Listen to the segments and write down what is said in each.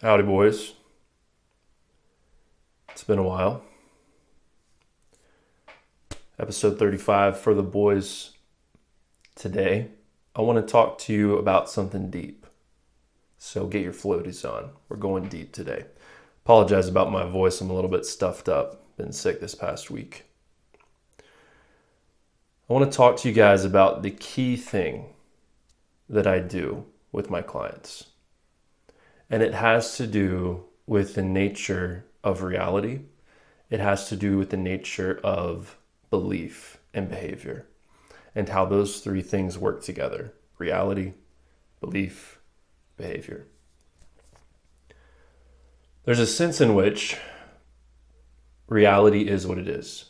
Howdy, boys. It's been a while. Episode 35 for the boys today. I want to talk to you about something deep. So get your floaties on. We're going deep today. Apologize about my voice. I'm a little bit stuffed up. Been sick this past week. I want to talk to you guys about the key thing that I do with my clients. And it has to do with the nature of reality. It has to do with the nature of belief and behavior and how those three things work together: reality, belief, behavior. There's a sense in which reality is what it is.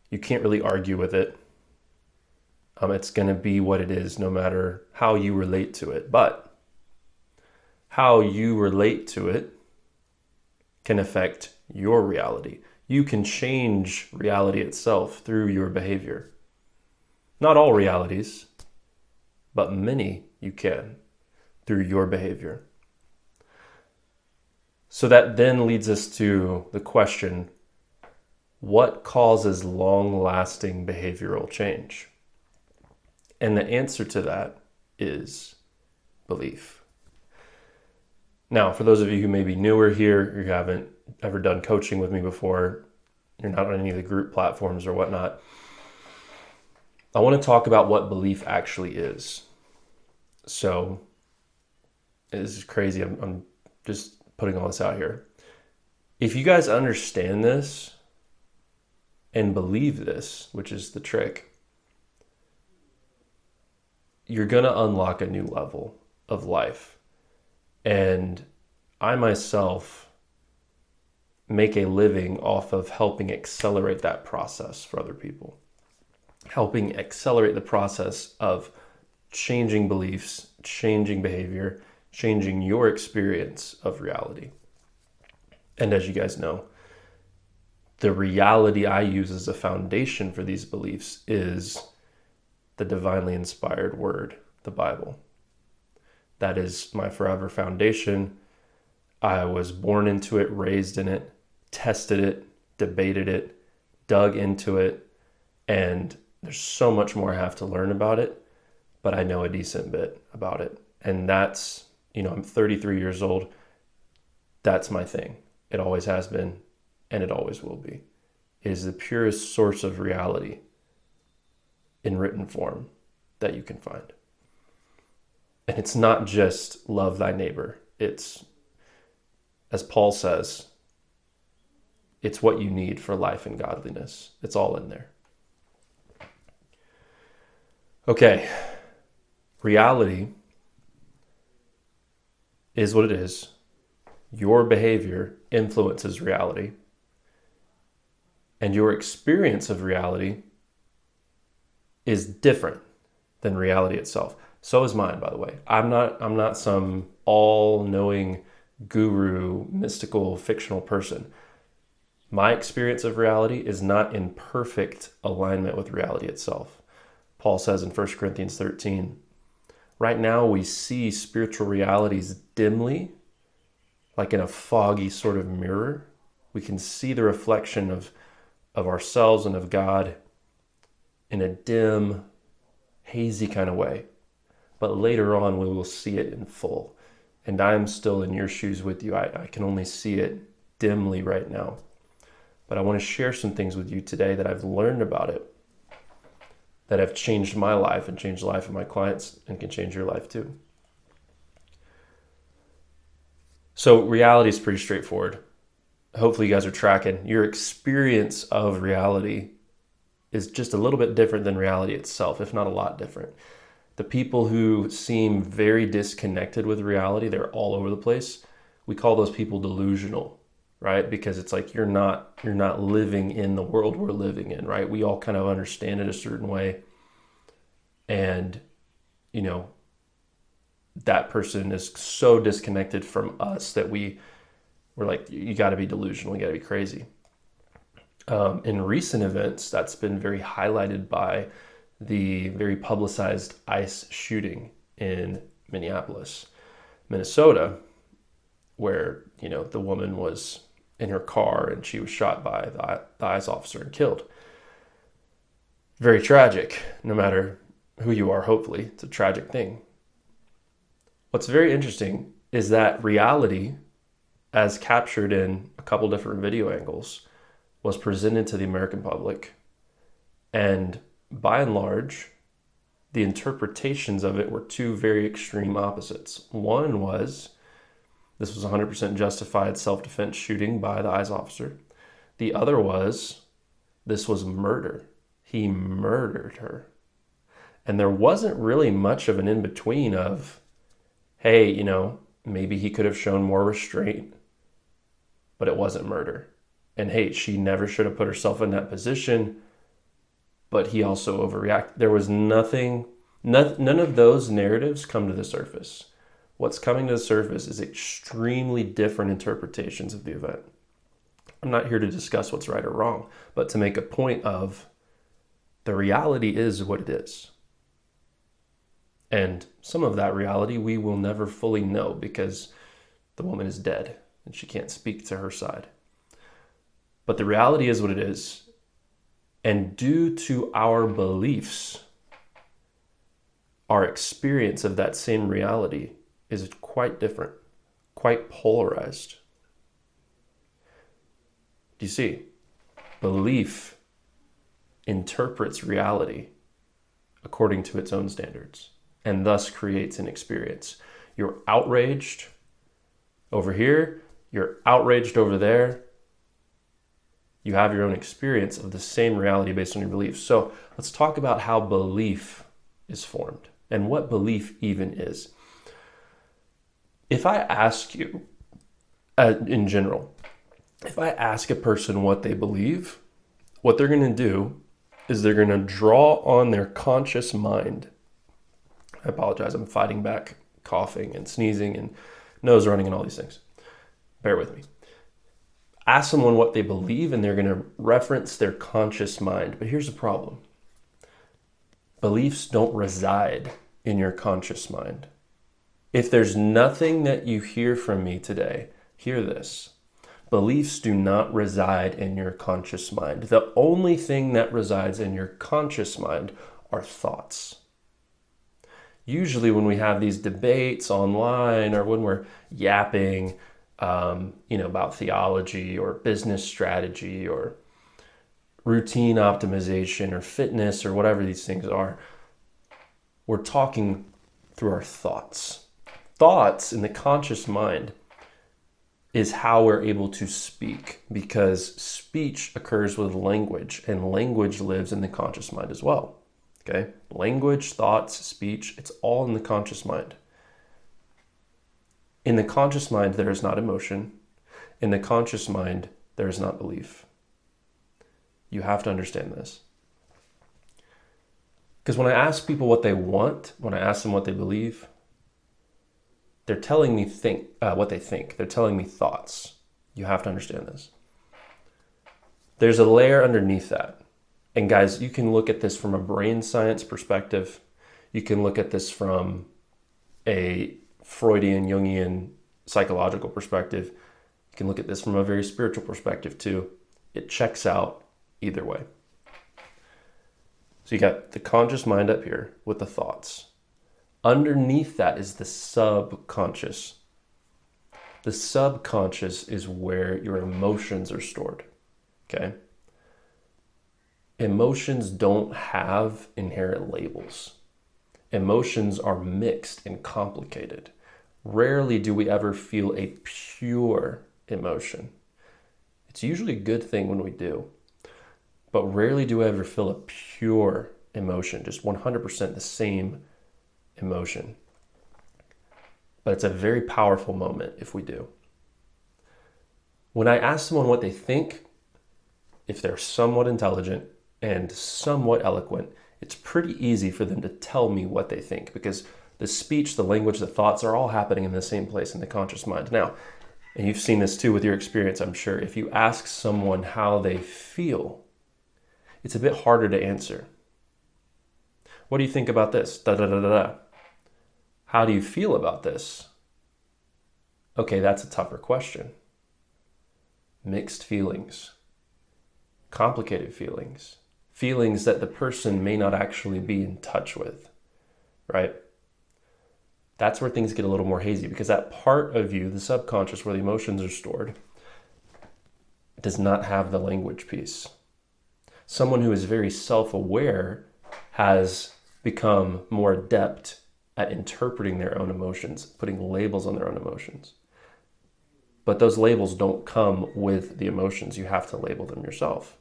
You can't really argue with it. It's going to be what it is no matter how you relate to it. But how you relate to it can affect your reality. You can change reality itself through your behavior. Not all realities, but many you can through your behavior. So that then leads us to the question, what causes long-lasting behavioral change? And the answer to that is belief. Now, for those of you who may be newer here, who haven't ever done coaching with me before, you're not on any of the group platforms or whatnot, I want to talk about what belief actually is. So, this is crazy. I'm just putting all this out here. If you guys understand this and believe this, which is the trick, you're going to unlock a new level of life. And I myself make a living off of helping accelerate that process for other people. Helping accelerate the process of changing beliefs, changing behavior, changing your experience of reality. And as you guys know, the reality I use as a foundation for these beliefs is the divinely inspired word, the Bible. That is my forever foundation. I was born into it, raised in it, tested it, debated it, dug into it, and there's so much more I have to learn about it, but I know a decent bit about it. And that's, I'm 33 years old. That's my thing. It always has been, and it always will be. It is the purest source of reality in written form that you can find. And it's not just love thy neighbor. It's, as Paul says, it's what you need for life and godliness. It's all in there. Okay, reality is what it is. Your behavior influences reality. And your experience of reality is different than reality itself. So is mine, by the way. I'm not some all-knowing guru, mystical, fictional person. My experience of reality is not in perfect alignment with reality itself. Paul says in 1 Corinthians 13, right now we see spiritual realities dimly, like in a foggy sort of mirror. We can see the reflection of ourselves and of God in a dim, hazy kind of way. But later on, we will see it in full. And I'm still in your shoes with you. I can only see it dimly right now. But I want to share some things with you today that I've learned about it, that have changed my life and changed the life of my clients and can change your life too. So reality is pretty straightforward. Hopefully you guys are tracking. Your experience of reality is just a little bit different than reality itself, if not a lot different. The people who seem very disconnected with reality, they're all over the place. We call those people delusional, right? Because it's like you're not living in the world we're living in, right? We all kind of understand it a certain way. And, that person is so disconnected from us that we're like, you got to be delusional, you got to be crazy. In recent events, that's been very highlighted by the very publicized ICE shooting in Minneapolis, Minnesota. where, the woman was in her car and she was shot by the ICE officer and killed. Very tragic, no matter who you are, hopefully. It's a tragic thing. What's very interesting is that reality, as captured in a couple different video angles, was presented to the American public. And by and large, the interpretations of it were two very extreme opposites. One was, this was 100% justified self-defense shooting by the ICE officer. The other was, this was murder. He murdered her. And there wasn't really much of an in-between of, hey, maybe he could have shown more restraint, but it wasn't murder. And hey, she never should have put herself in that position, but he also overreacted. There was none of those narratives come to the surface. What's coming to the surface is extremely different interpretations of the event. I'm not here to discuss what's right or wrong, but to make a point of the reality is what it is. And some of that reality we will never fully know because the woman is dead and she can't speak to her side. But the reality is what it is. And due to our beliefs, our experience of that same reality is quite different, quite polarized. Do you see? Belief interprets reality according to its own standards and thus creates an experience. You're outraged over here, you're outraged over there. You have your own experience of the same reality based on your beliefs. So let's talk about how belief is formed and what belief even is. If I ask you, in general, if I ask a person what they believe, what they're going to do is they're going to draw on their conscious mind. I apologize, I'm fighting back coughing and sneezing and nose running and all these things. Bear with me. Ask someone what they believe and they're going to reference their conscious mind. But here's the problem. Beliefs don't reside in your conscious mind. If there's nothing that you hear from me today, hear this. Beliefs do not reside in your conscious mind. The only thing that resides in your conscious mind are thoughts. Usually when we have these debates online or when we're yapping, about theology or business strategy or routine optimization or fitness or whatever these things are, we're talking through our thoughts. Thoughts in the conscious mind is how we're able to speak, because speech occurs with language and language lives in the conscious mind as well. Okay? Language, thoughts, speech, it's all in the conscious mind. In the conscious mind, there is not emotion. In the conscious mind, there is not belief. You have to understand this. Because when I ask people what they want, when I ask them what they believe, they're telling me what they think. They're telling me thoughts. You have to understand this. There's a layer underneath that. And guys, you can look at this from a brain science perspective. You can look at this from a Freudian, Jungian, psychological perspective. You can look at this from a very spiritual perspective too. It checks out either way. So you got the conscious mind up here with the thoughts. Underneath that is the subconscious. The subconscious is where your emotions are stored. Okay? Emotions don't have inherent labels. Emotions are mixed and complicated. Rarely do we ever feel a pure emotion. It's usually a good thing when we do, but rarely do we ever feel a pure emotion, just 100% the same emotion. But it's a very powerful moment if we do. When I ask someone what they think, if they're somewhat intelligent and somewhat eloquent, it's pretty easy for them to tell me what they think, because the speech, the language, the thoughts are all happening in the same place in the conscious mind. Now, and you've seen this too with your experience, I'm sure, if you ask someone how they feel, it's a bit harder to answer. What do you think about this? Da da da da da. How do you feel about this? Okay, that's a tougher question. Mixed feelings, complicated feelings, feelings that the person may not actually be in touch with, right? That's where things get a little more hazy, because that part of you, the subconscious, where the emotions are stored, does not have the language piece. Someone who is very self-aware has become more adept at interpreting their own emotions, putting labels on their own emotions. But those labels don't come with the emotions. You have to label them yourself.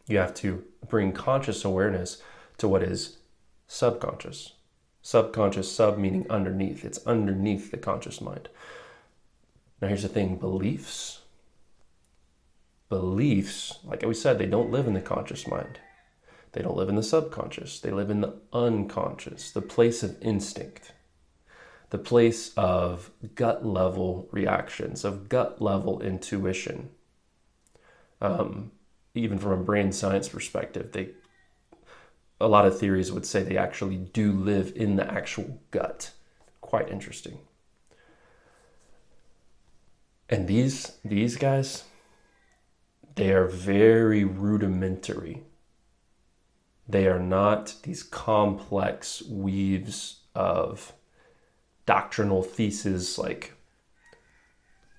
You have to bring conscious awareness to what is subconscious. Subconscious, sub meaning underneath. It's underneath the conscious mind. Now here's the thing, beliefs, like we said, they don't live in the conscious mind. They don't live in the subconscious. They live in the unconscious, the place of instinct, the place of gut level reactions, of gut level intuition. Even from a brain science perspective, a lot of theories would say they actually do live in the actual gut. Quite interesting. And these guys, they are very rudimentary. They are not these complex weaves of doctrinal theses like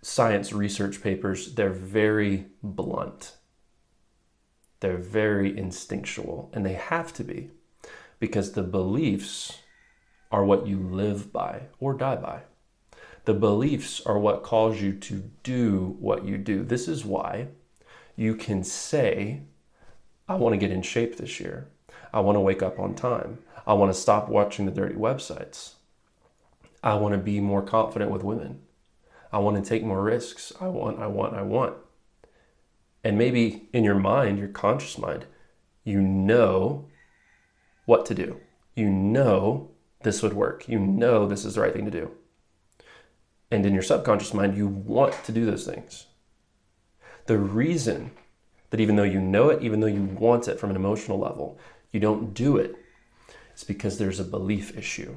science research papers. They're very blunt. They're very instinctual, and they have to be, because the beliefs are what you live by or die by. The beliefs are what cause you to do what you do. This is why you can say, I want to get in shape this year. I want to wake up on time. I want to stop watching the dirty websites. I want to be more confident with women. I want to take more risks. I want. And maybe in your mind, your conscious mind, you know what to do. You know this would work. You know this is the right thing to do. And in your subconscious mind, you want to do those things. The reason that even though you know it, even though you want it from an emotional level, you don't do it, is because there's a belief issue.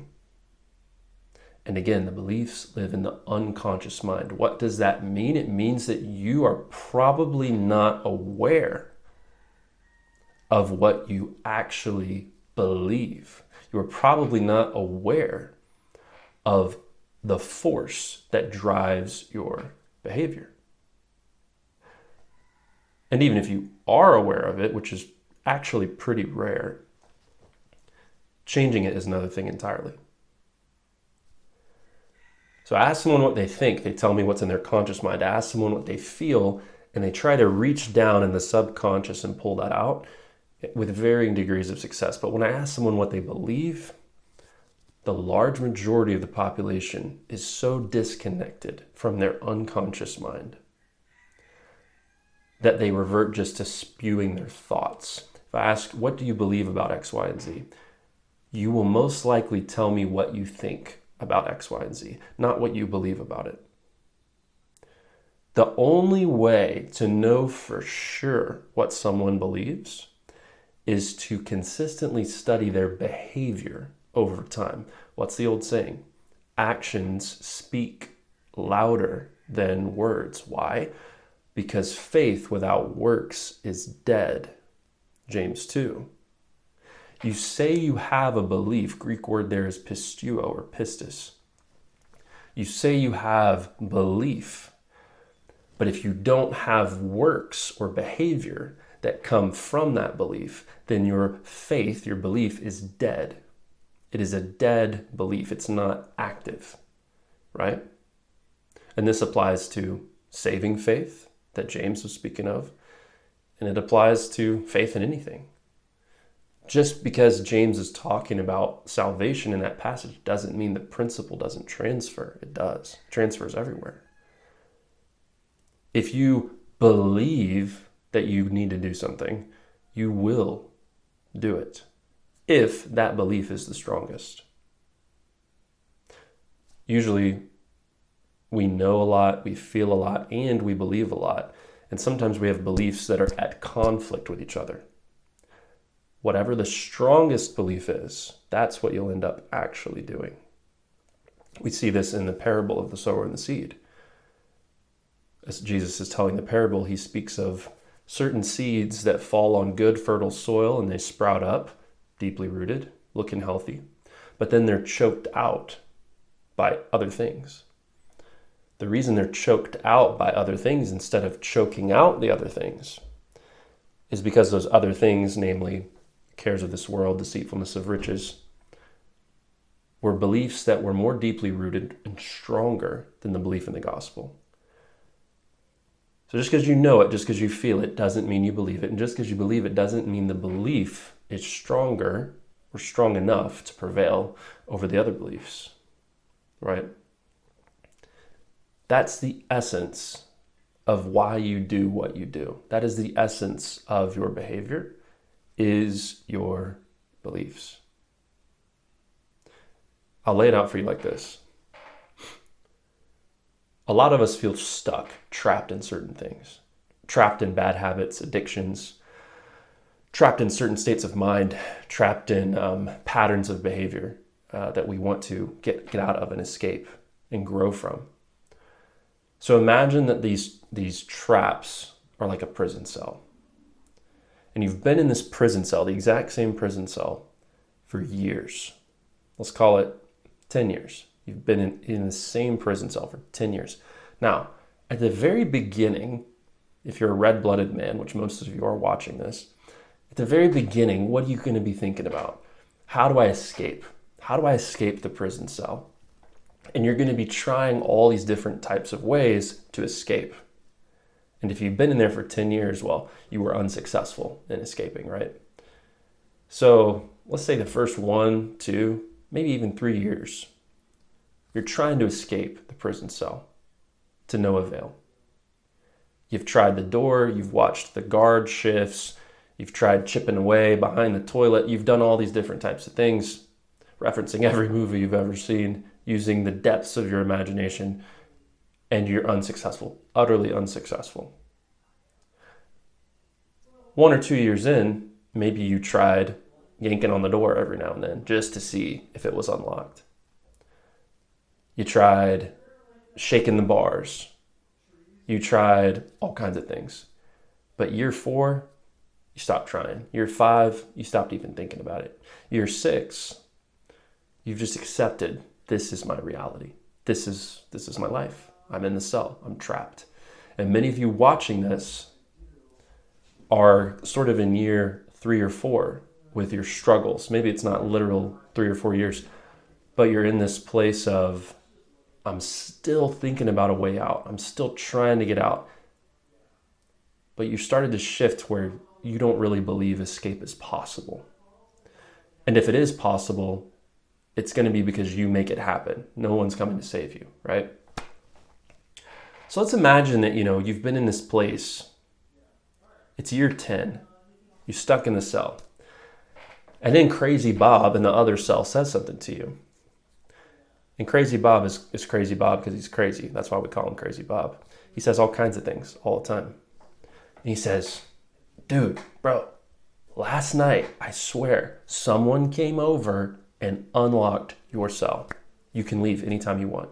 And again, the beliefs live in the unconscious mind. What does that mean? It means that you are probably not aware of what you actually believe. You are probably not aware of the force that drives your behavior. And even if you are aware of it, which is actually pretty rare, changing it is another thing entirely. So I ask someone what they think, they tell me what's in their conscious mind. I ask someone what they feel, and they try to reach down in the subconscious and pull that out with varying degrees of success. But when I ask someone what they believe, the large majority of the population is so disconnected from their unconscious mind that they revert just to spewing their thoughts. If I ask, what do you believe about X, Y, and Z? You will most likely tell me what you think about X, Y, and Z, not what you believe about it. The only way to know for sure what someone believes is to consistently study their behavior over time. What's the old saying? Actions speak louder than words. Why? Because faith without works is dead. James 2. You say you have a belief. Greek word there is pistuo or pistis. You say you have belief, but if you don't have works or behavior that come from that belief, then your faith, your belief is dead. It is a dead belief. It's not active, right? And this applies to saving faith that James was speaking of, and it applies to faith in anything. Just because James is talking about salvation in that passage doesn't mean the principle doesn't transfer. It does. It transfers everywhere. If you believe that you need to do something, you will do it, if that belief is the strongest. Usually, we know a lot, we feel a lot, and we believe a lot. And sometimes we have beliefs that are at conflict with each other. Whatever the strongest belief is, that's what you'll end up actually doing. We see this in the parable of the sower and the seed. As Jesus is telling the parable, he speaks of certain seeds that fall on good, fertile soil and they sprout up, deeply rooted, looking healthy. But then they're choked out by other things. The reason they're choked out by other things instead of choking out the other things is because those other things, namely cares of this world, deceitfulness of riches, were beliefs that were more deeply rooted and stronger than the belief in the gospel. So just because you know it, just because you feel it, doesn't mean you believe it. And just because you believe it doesn't mean the belief is stronger or strong enough to prevail over the other beliefs, right? That's the essence of why you do what you do. That is the essence of your behavior, is your beliefs. I'll lay it out for you like this. A lot of us feel stuck, trapped in certain things, trapped in bad habits, addictions, trapped in certain states of mind, trapped in patterns of behavior that we want to get out of and escape and grow from. So imagine that these traps are like a prison cell. And you've been in this prison cell, the exact same prison cell, for years. Let's call it 10 years. You've been in the same prison cell for 10 years. Now, at the very beginning, if you're a red-blooded man, which most of you are watching this, at the very beginning, what are you going to be thinking about? How do I escape? How do I escape the prison cell? And you're going to be trying all these different types of ways to escape. And if you've been in there for 10 years, well, you were unsuccessful in escaping, right? So let's say the first 1, 2, maybe even 3 years, you're trying to escape the prison cell to no avail. You've tried the door, you've watched the guard shifts, you've tried chipping away behind the toilet, you've done all these different types of things, referencing every movie you've ever seen, using the depths of your imagination, and you're unsuccessful, utterly unsuccessful. 1 or 2 years in, maybe you tried yanking on the door every now and then just to see if it was unlocked. You tried shaking the bars. You tried all kinds of things. But year 4, you stopped trying. Year 5, you stopped even thinking about it. Year 6, you've just accepted, this is my reality. This is my life. I'm in the cell. I'm trapped. And many of you watching this are sort of in year 3 or 4 with your struggles. Maybe it's not literal 3 or 4 years, but you're in this place of, I'm still thinking about a way out. I'm still trying to get out. But you started to shift where you don't really believe escape is possible. And if it is possible, it's going to be because you make it happen. No one's coming to save you, right? So let's imagine that, you've been in this place. It's year 10. You're stuck in the cell. And then Crazy Bob in the other cell says something to you. And Crazy Bob is Crazy Bob because he's crazy. That's why we call him Crazy Bob. He says all kinds of things all the time. And he says, dude, bro, last night, I swear, someone came over and unlocked your cell. You can leave anytime you want.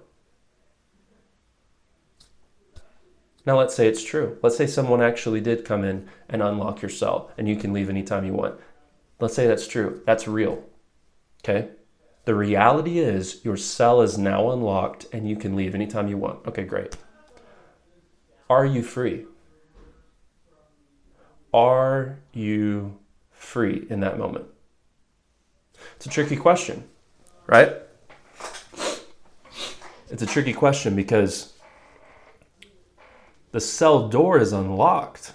Now let's say it's true. Let's say someone actually did come in and unlock your cell and you can leave anytime you want. Let's say that's true. That's real. Okay? The reality is your cell is now unlocked and you can leave anytime you want. Okay, great. Are you free? Are you free in that moment? It's a tricky question, right? It's a tricky question because the cell door is unlocked.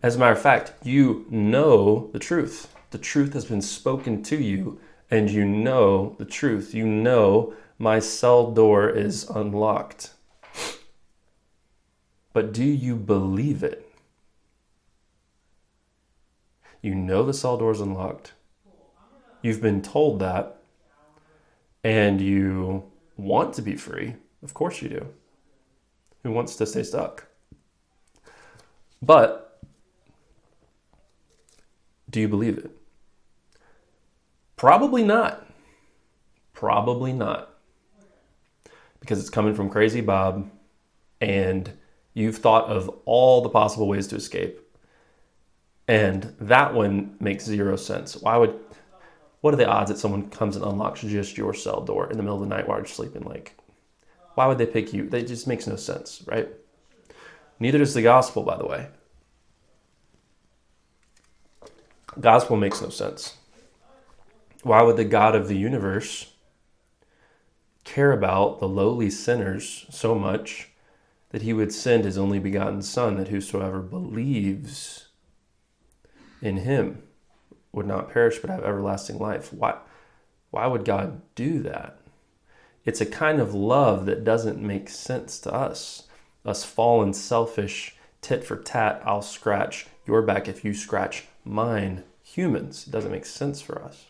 As a matter of fact, you know the truth. The truth has been spoken to you, and you know the truth. You know my cell door is unlocked. But do you believe it? You know the cell door is unlocked. You've been told that, and you want to be free. Of course you do. Who wants to stay stuck? But do you believe it? Probably not. Probably not. because it's coming from Crazy Bob, and you've thought of all the possible ways to escape. And that one makes zero sense. What are the odds that someone comes and unlocks just your cell door in the middle of the night while you're sleeping? Like, why would they pick you? That just makes no sense, right? Neither does the gospel, by the way. Gospel makes no sense. Why would the God of the universe care about the lowly sinners so much that he would send his only begotten Son, that whosoever believes in him would not perish but have everlasting life? Why would God do that? It's a kind of love that doesn't make sense to us fallen, selfish, tit for tat, I'll scratch your back if you scratch mine humans. It doesn't make sense for us.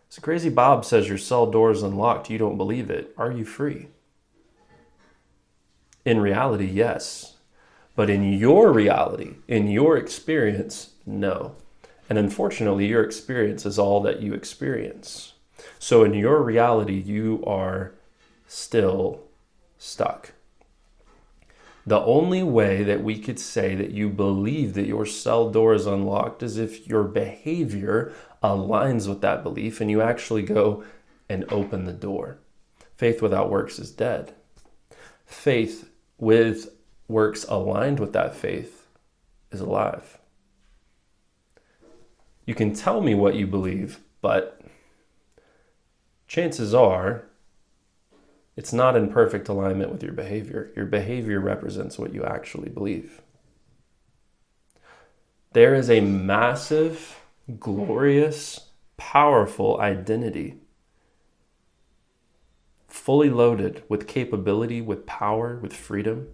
So Crazy Bob says your cell door is unlocked. You don't believe it. Are you free? In reality, yes. But in your reality, in your experience, no. And unfortunately, your experience is all that you experience. So in your reality, you are still stuck. The only way that we could say that you believe that your cell door is unlocked is if your behavior aligns with that belief and you actually go and open the door. Faith without works is dead. Faith with works aligned with that faith is alive. You can tell me what you believe, but chances are it's not in perfect alignment with your behavior. Your behavior represents what you actually believe. There is a massive, glorious, powerful identity, fully loaded with capability, with power, with freedom,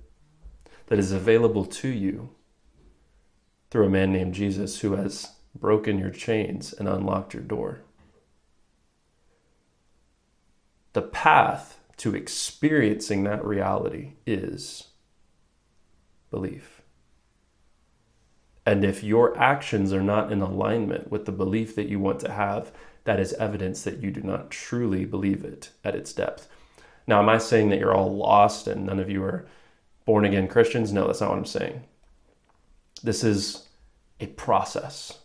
that is available to you through a man named Jesus who has broken your chains and unlocked your door. The path to experiencing that reality is belief. And if your actions are not in alignment with the belief that you want to have, that is evidence that you do not truly believe it at its depth. Now, am I saying that you're all lost and none of you are born again Christians? No, that's not what I'm saying. This is a process.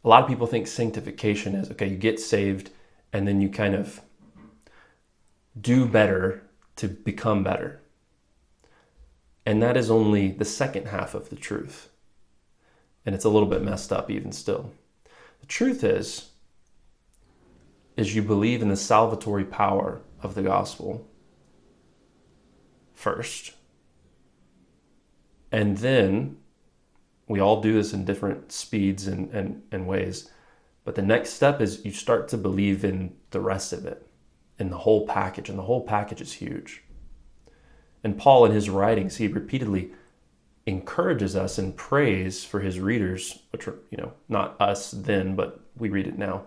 A lot of people think sanctification is, okay, you get saved and then you kind of do better to become better. And that is only the second half of the truth. And it's a little bit messed up even still. The truth is you believe in the salvatory power of the gospel first. And then we all do this in different speeds and ways. But the next step is you start to believe in the rest of it, in the whole package. And the whole package is huge. And Paul, in his writings, he repeatedly encourages us and prays for his readers, which are, not us then, but we read it now.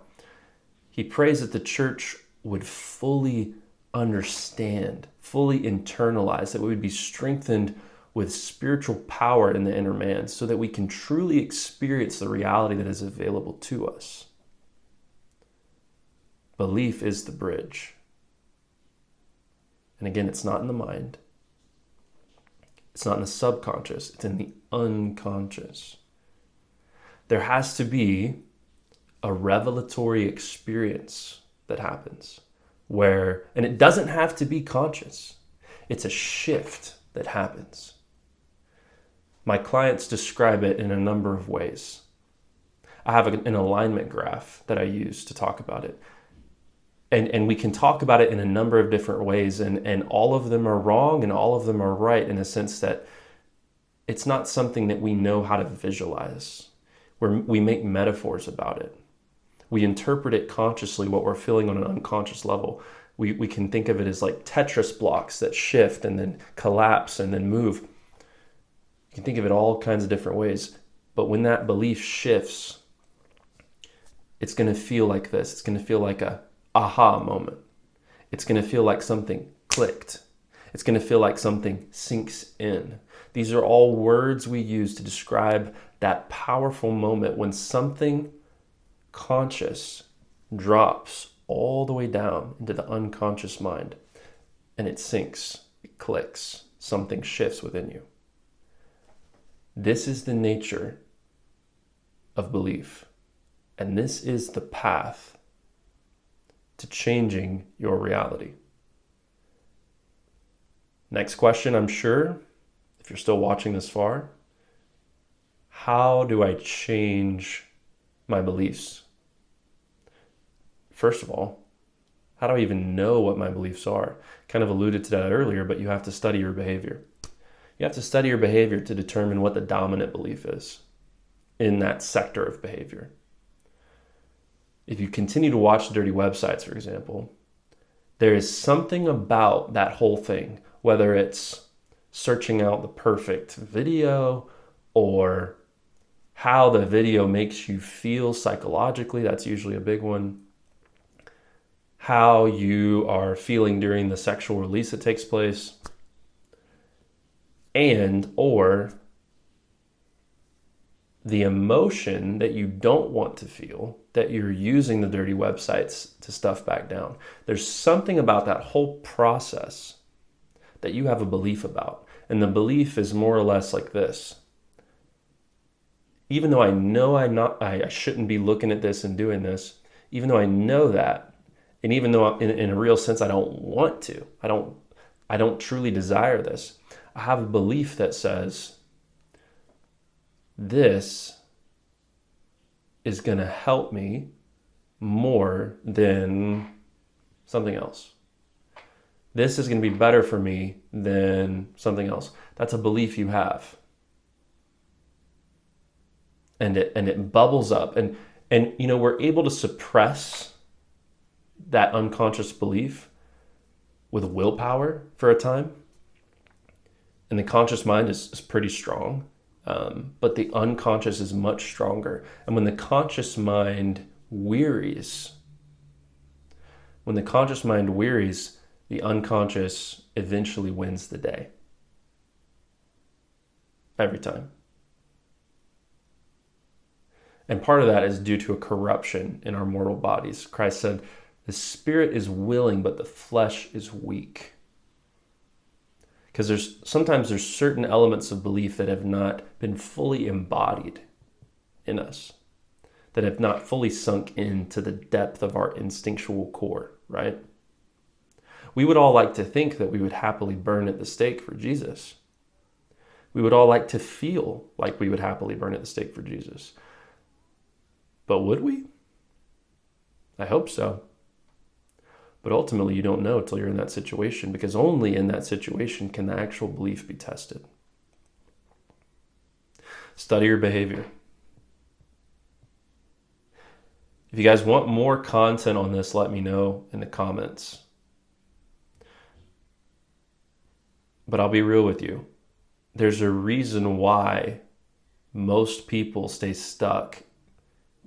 He prays that the church would fully understand, fully internalize, that we would be strengthened with spiritual power in the inner man so that we can truly experience the reality that is available to us. Belief is the bridge. And again, it's not in the mind. It's not in the subconscious. It's in the unconscious. There has to be a revelatory experience that happens where, and it doesn't have to be conscious. It's a shift that happens. My clients describe it in a number of ways. I have an alignment graph that I use to talk about it. And we can talk about it in a number of different ways, and all of them are wrong and all of them are right in a sense that it's not something that we know how to visualize. We make metaphors about it. We interpret it consciously, what we're feeling on an unconscious level. We can think of it as like Tetris blocks that shift and then collapse and then move. You can think of it all kinds of different ways. But when that belief shifts, it's going to feel like this. It's going to feel like a aha moment. It's going to feel like something clicked. It's going to feel like something sinks in. These are all words we use to describe that powerful moment when something conscious drops all the way down into the unconscious mind, and it sinks, it clicks, something shifts within you. This is the nature of belief, and this is the path to changing your reality. Next question, I'm sure, if you're still watching this far, how do I change my beliefs? First of all, how do I even know what my beliefs are? Kind of alluded to that earlier, but you have to study your behavior. You have to study your behavior to determine what the dominant belief is in that sector of behavior. If you continue to watch dirty websites, for example, there is something about that whole thing, whether it's searching out the perfect video or how the video makes you feel psychologically, that's usually a big one. How you are feeling during the sexual release that takes place, and or the emotion that you don't want to feel that you're using the dirty websites to stuff back down. There's something about that whole process that you have a belief about. And the belief is more or less like this. Even though I know I shouldn't be looking at this and doing this, even though I know that, and even though in a real sense I don't want to, I don't truly desire this, I have a belief that says, this is going to help me more than something else. This is going to be better for me than something else. That's a belief you have. And it bubbles up. And we're able to suppress that unconscious belief with willpower for a time. And the conscious mind is pretty strong. But the unconscious is much stronger. And when the conscious mind wearies, the unconscious eventually wins the day. Every time. And part of that is due to a corruption in our mortal bodies. Christ said, the spirit is willing, but the flesh is weak. Because sometimes there's certain elements of belief that have not been fully embodied in us, that have not fully sunk into the depth of our instinctual core, right? We would all like to think that we would happily burn at the stake for Jesus. We would all like to feel like we would happily burn at the stake for Jesus. But would we? I hope so. But ultimately, you don't know until you're in that situation, because only in that situation can the actual belief be tested. Study your behavior. If you guys want more content on this, let me know in the comments. But I'll be real with you. There's a reason why most people stay stuck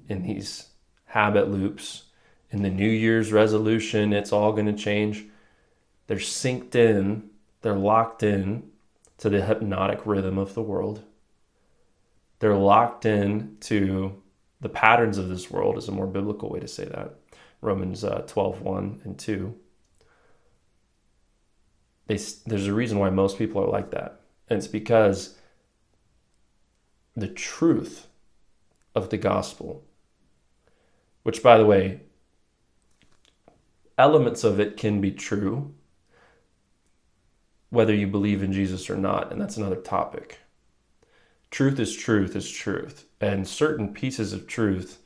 in these habit loops. In the New Year's resolution, it's all going to change. They're synced in, they're locked in to the hypnotic rhythm of the world. They're locked in to the patterns of this world, is a more biblical way to say that. Romans 12:1 and 2. There's a reason why most people are like that. And it's because the truth of the gospel, which, by the way, elements of it can be true, whether you believe in Jesus or not, and that's another topic. Truth is truth is truth. And certain pieces of truth,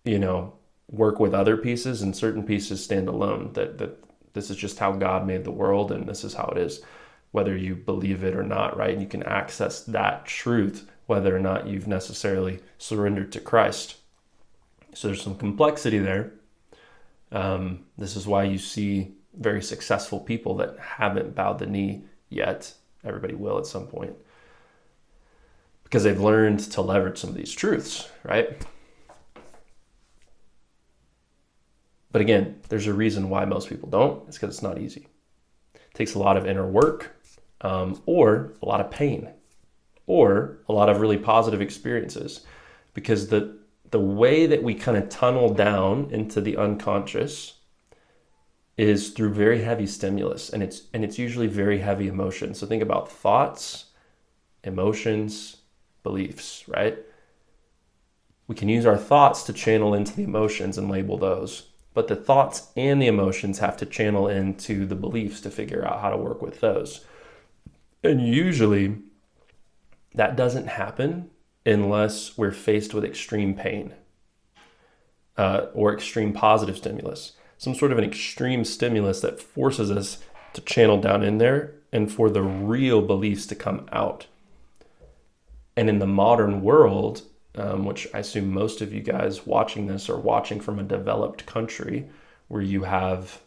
work with other pieces, and certain pieces stand alone. That this is just how God made the world, and this is how it is, whether you believe it or not, right? And you can access that truth, whether or not you've necessarily surrendered to Christ. So there's some complexity there. This is why you see very successful people that haven't bowed the knee yet. Everybody will at some point, because they've learned to leverage some of these truths, right? But again, there's a reason why most people don't. It's because it's not easy. It takes a lot of inner work, or a lot of pain, or a lot of really positive experiences, because the the way that we kind of tunnel down into the unconscious is through very heavy stimulus, and it's usually very heavy emotion. So think about thoughts, emotions, beliefs, right? We can use our thoughts to channel into the emotions and label those, but the thoughts and the emotions have to channel into the beliefs to figure out how to work with those. And usually that doesn't happen unless we're faced with extreme pain or extreme positive stimulus, some sort of an extreme stimulus that forces us to channel down in there and for the real beliefs to come out. And in the modern world, which I assume most of you guys watching this are watching from a developed country where you have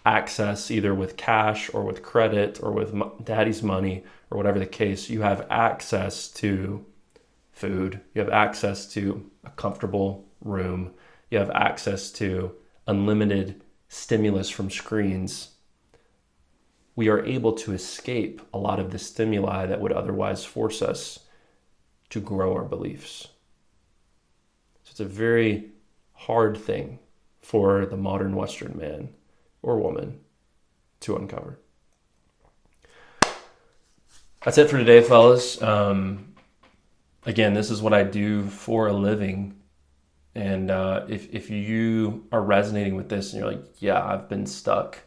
access either with cash or with credit or with daddy's money or whatever the case, you have access to food, you have access to a comfortable room, you have access to unlimited stimulus from screens. We are able to escape a lot of the stimuli that would otherwise force us to grow our beliefs. So it's a very hard thing for the modern Western man or woman to uncover. That's it for today, fellas. Again, this is what I do for a living. And if you are resonating with this and you're like, yeah, I've been stuck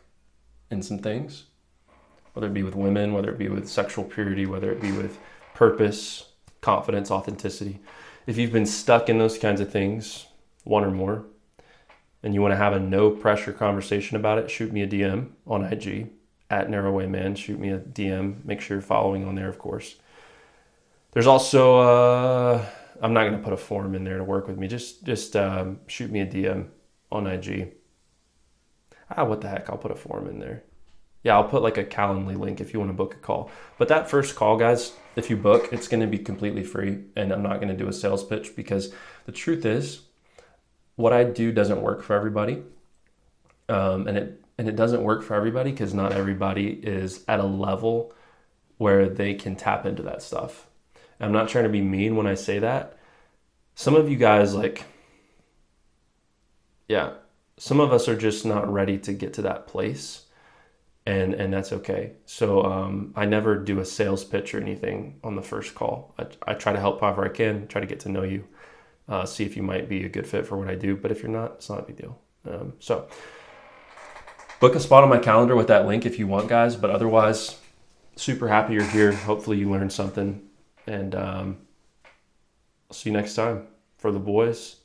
in some things, whether it be with women, whether it be with sexual purity, whether it be with purpose, confidence, authenticity. If you've been stuck in those kinds of things, one or more, and you want to have a no pressure conversation about it, shoot me a DM on IG at Narrowwayman. Shoot me a DM. Make sure you're following on there, of course. There's also, I'm not going to put a form in there to work with me. Just shoot me a DM on IG. What the heck? I'll put a form in there. Yeah, I'll put like a Calendly link if you want to book a call. But that first call, guys, if you book, it's going to be completely free. And I'm not going to do a sales pitch because the truth is what I do doesn't work for everybody. And it doesn't work for everybody because not everybody is at a level where they can tap into that stuff. And I'm not trying to be mean when I say that. Some of you guys some of us are just not ready to get to that place. And that's okay. So I never do a sales pitch or anything on the first call. I try to help however I can, try to get to know you, see if you might be a good fit for what I do. But if you're not, it's not a big deal. So book a spot on my calendar with that link if you want, guys. But otherwise, super happy you're here. Hopefully you learned something. And I'll see you next time for The Boys,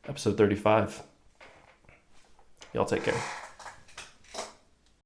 episode 35. Y'all take care.